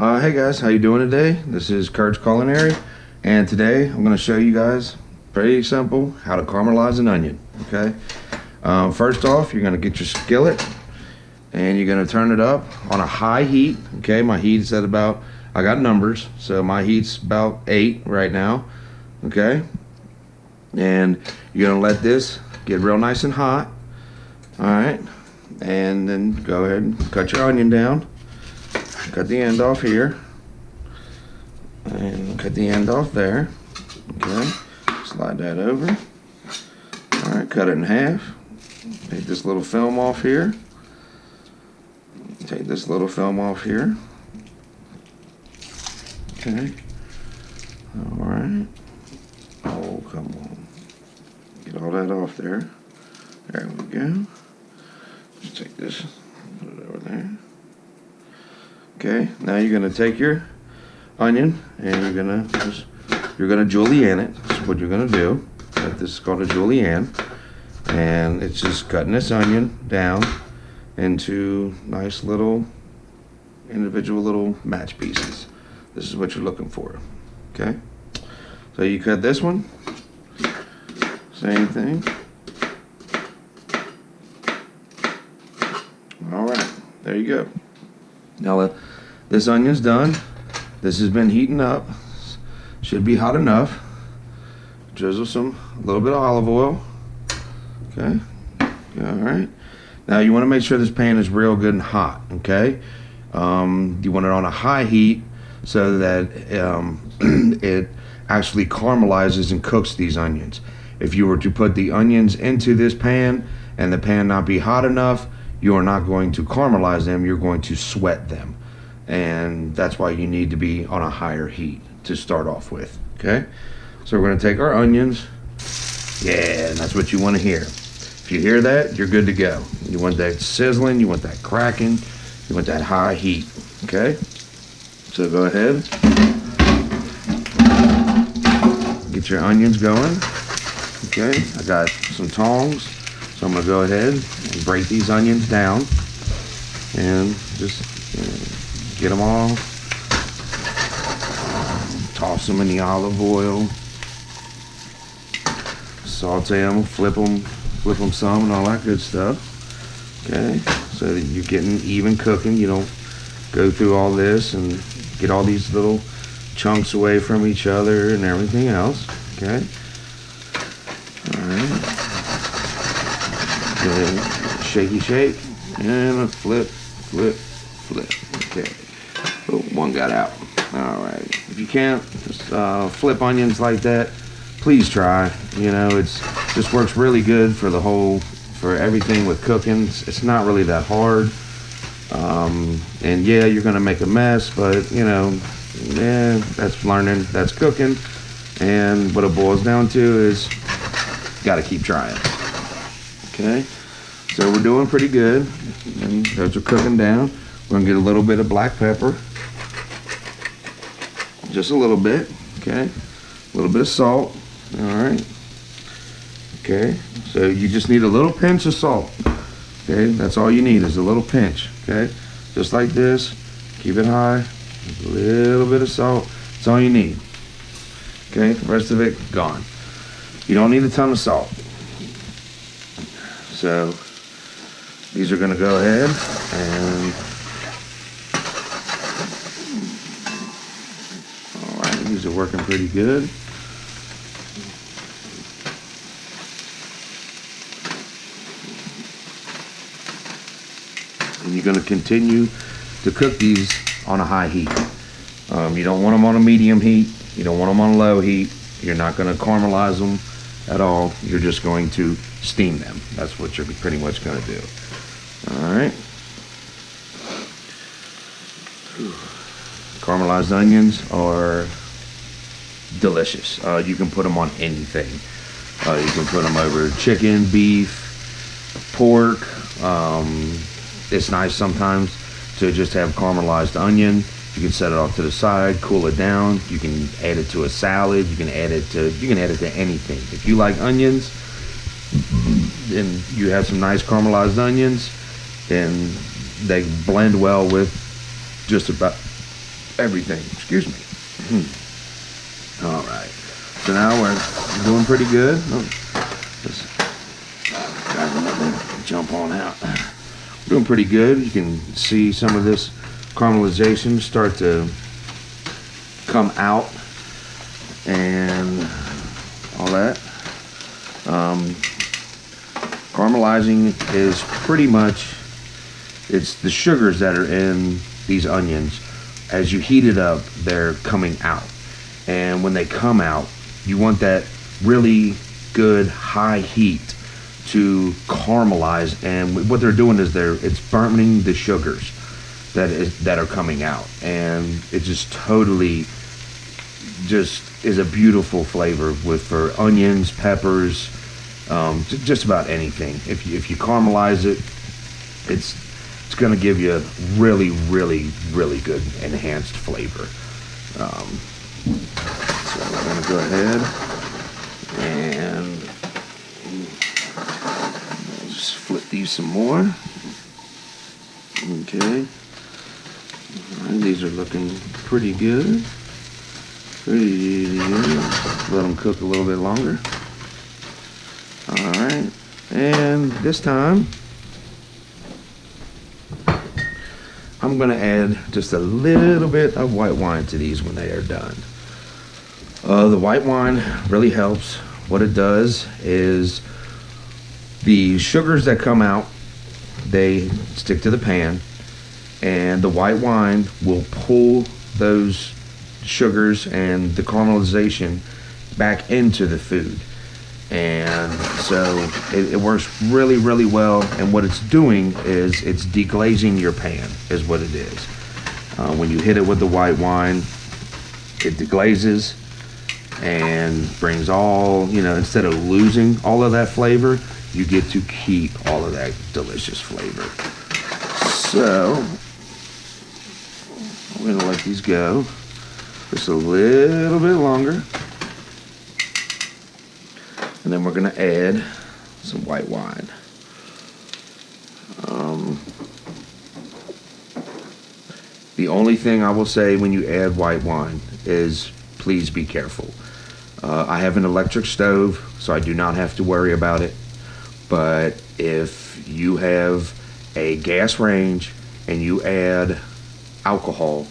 Hey guys, how you doing today? This is Kurt's Culinary, and today I'm going to show you guys, pretty simple, how to caramelize an onion. Okay. First off, you're going to get your skillet, and you're going to turn it up on a high heat. Okay, my heat's at about, I got numbers, so my heat's about 8 right now. Okay, and you're going to let this get real nice and hot. All right, and then go ahead and cut your onion down. Cut the end off here and cut the end off there. Okay, slide that over. All right, cut it in half. Take this little film off here. Take this little film off here. Okay. All right. Oh, come on. Get all that off there. There we go. Just take this, put it over there. Okay, now you're gonna take your onion and you're gonna julienne it. That's what you're gonna do. This is called a julienne, and it's just cutting this onion down into nice little individual little match pieces. This is what you're looking for. Okay, so you cut this one, same thing. All right, there you go. Now this onion's done. This has been heating up. Should be hot enough. Drizzle a little bit of olive oil. Okay. All right. Now you want to make sure this pan is real good and hot. Okay. You want it on a high heat so that it actually caramelizes and cooks these onions. If you were to put the onions into this pan and the pan not be hot enough, you are not going to caramelize them, you're going to sweat them. And that's why you need to be on a higher heat to start off with, okay? So we're gonna take our onions. Yeah, and that's what you wanna hear. If you hear that, you're good to go. You want that sizzling, you want that cracking, you want that high heat, okay? So go ahead. Get your onions going, okay? I got some tongs. So I'm going to go ahead and break these onions down and just get them all. Toss them in the olive oil. Saute them, flip them some and all that good stuff. Okay, so that you're getting even cooking. You don't go through all this and get all these little chunks away from each other and everything else. Okay. All right. Shaky shake and a flip. Okay. Oh, one got out. All right. If you can't just flip onions like that, please try. You know, this works really good for everything with cooking. It's not really that hard. And yeah, you're gonna make a mess, but you know, yeah, that's learning, that's cooking. And what it boils down to is, you gotta keep trying. Okay, so we're doing pretty good, and those are cooking down. We're gonna get a little bit of black pepper, just a little bit, okay? A little bit of salt, all right? Okay, so you just need a little pinch of salt, okay? That's all you need is a little pinch, okay? Just like this, keep it high, a little bit of salt, that's all you need, okay? The rest of it, gone. You don't need a ton of salt. So these are going to go ahead and, all right, these are working pretty good. And you're going to continue to cook these on a high heat. You don't want them on a medium heat. You don't want them on a low heat. You're not going to caramelize them at all. You're just going to steam them. That's what you're pretty much going to do. All right. Caramelized onions are delicious. You can put them on anything. You can put them over chicken, beef, pork. It's nice sometimes to just have caramelized onion. You can set it off to the side, cool it down. You can add it to a salad. You can add it to anything. If you like onions, and you have some nice caramelized onions, and they blend well with just about everything. Excuse me. All right. So now we're doing pretty good. Oh, this guy's another jump on out. We're doing pretty good. You can see some of this caramelization start to come out and all that. Caramelizing is pretty much, it's the sugars that are in these onions. As you heat it up, they're coming out. And when they come out, you want that really good high heat to caramelize. And what they're doing is it's burning the sugars that are coming out. And it just totally is a beautiful flavor for onions, peppers, just about anything. If you caramelize it, it's going to give you a really, really, really good enhanced flavor. So I'm going to go ahead and just flip these some more. Okay. All right, these are looking pretty good. Pretty good. Let them cook a little bit longer. All right. And this time, I'm going to add just a little bit of white wine to these when they are done. The white wine really helps. What it does is the sugars that come out, they stick to the pan, and the white wine will pull those sugars and the caramelization back into the food. And so it works really, really well. And what it's doing is it's deglazing your pan is what it is. When you hit it with the white wine, it deglazes and brings all, instead of losing all of that flavor, you get to keep all of that delicious flavor. So we're gonna let these go just a little bit longer. And then we're going to add some white wine. The only thing I will say when you add white wine is please be careful. I have an electric stove, so I do not have to worry about it. But if you have a gas range and you add alcohol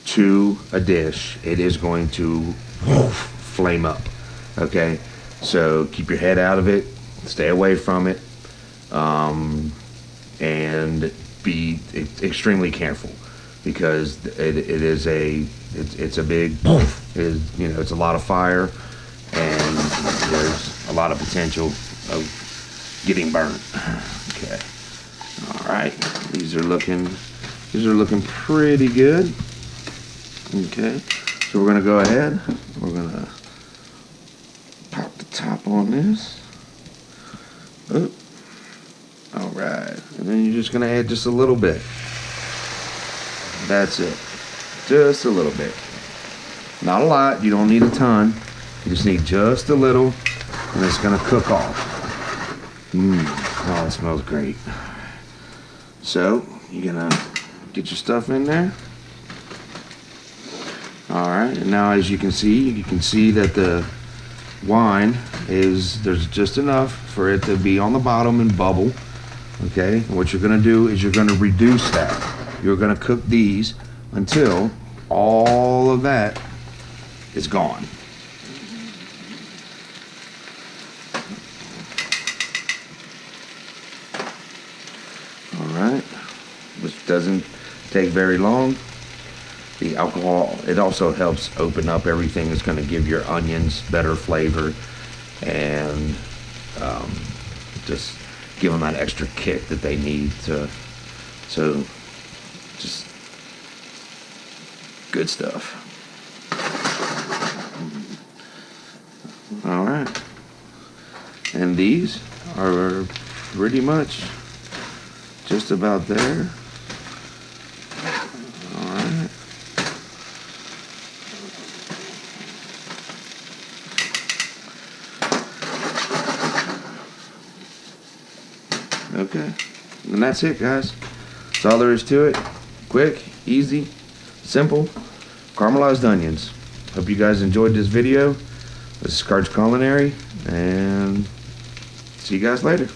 to a dish, it is going to flame up. Okay? So keep your head out of it, stay away from it, and be extremely careful, because it's a big, it's a lot of fire, and there's a lot of potential of getting burnt. Okay, all right, these are looking pretty good. Okay, so we're gonna go ahead. We're gonna pop the top on this. Oh. All right, and then you're just gonna add just a little bit. That's it, just a little bit. Not a lot, you don't need a ton. You just need just a little, and it's gonna cook off. Oh, it smells great. So, you're gonna get your stuff in there. All right, and now as you can see that the wine there's just enough for it to be on the bottom and bubble. Okay, and what you're gonna do is you're gonna reduce that. You're gonna cook these until all of that is gone. All right, which doesn't take very long. The alcohol, it also helps open up everything. It's going to give your onions better flavor and just give them that extra kick that they need to. So, just good stuff. All right, and these are pretty much just about there. Okay, and that's it, guys. That's all there is to it. Quick, easy, Simple caramelized onions. Hope you guys enjoyed this video. This is Cart's Culinary, and see you guys later.